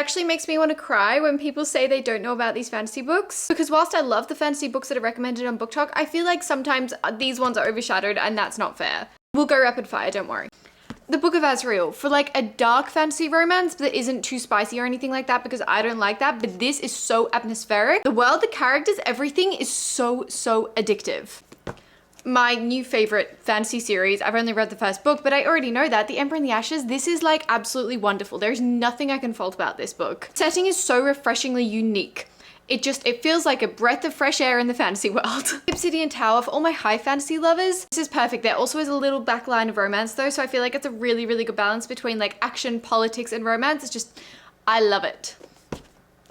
actually makes me want to cry when people say they don't know about these fantasy books, because whilst I love the fantasy books that are recommended on Book Talk, I feel like sometimes these ones are overshadowed and that's not fair. We'll go rapid fire, don't worry. The Book of Azreal, for like a dark fantasy romance that isn't too spicy or anything like that, because I don't like that, but this is so atmospheric. The world, the characters, everything is so addictive. My new favorite fantasy series, I've only read the first book, but I already know that, The Ember and the Ashes, this is like absolutely wonderful. There's nothing I can fault about this book. Setting is so refreshingly unique. It feels like a breath of fresh air in the fantasy world. Obsidian Tower, for all my high fantasy lovers, this is perfect. There also is a little backline of romance though, so I feel like it's a really good balance between like action, politics, and romance. It's just, I love it.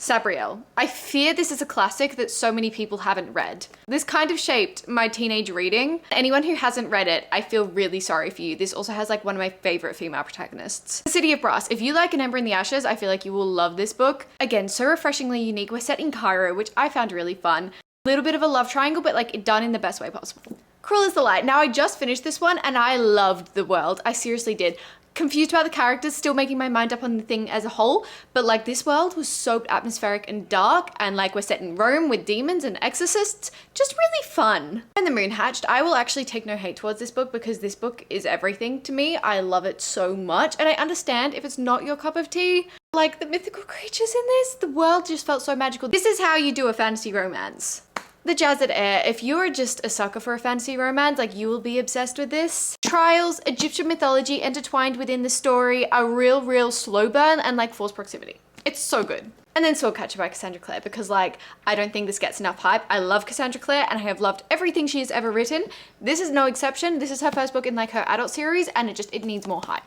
Azreal. I fear this is a classic that so many people haven't read. This kind of shaped my teenage reading. Anyone who hasn't read it, I feel really sorry for you. This also has like one of my favorite female protagonists. The City of Brass. If you like An Ember in the Ashes, I feel like you will love this book. Again, so refreshingly unique. We're set in Cairo, which I found really fun. A little bit of a love triangle, but like done in the best way possible. Cruel is the Light. Now I just finished this one and I loved the world. I seriously did. Confused about the characters, still making my mind up on the thing as a whole, but like this world was so atmospheric and dark, and like we're set in Rome with demons and exorcists, just really fun. When the Moon Hatched, I will actually take no hate towards this book because this book is everything to me. I love it so much, and I understand if it's not your cup of tea. Like the mythical creatures in this, the world just felt so magical. This is how you do a fantasy romance. The Jazzed Air. If you're just a sucker for a fantasy romance, like you will be obsessed with this. Trials, Egyptian mythology intertwined within the story, a real slow burn, and like forced proximity. It's so good. And then Swordcatcher by Cassandra Clare, because like, I don't think this gets enough hype. I love Cassandra Clare and I have loved everything she has ever written. This is no exception. This is her first book in like her adult series, and it needs more hype.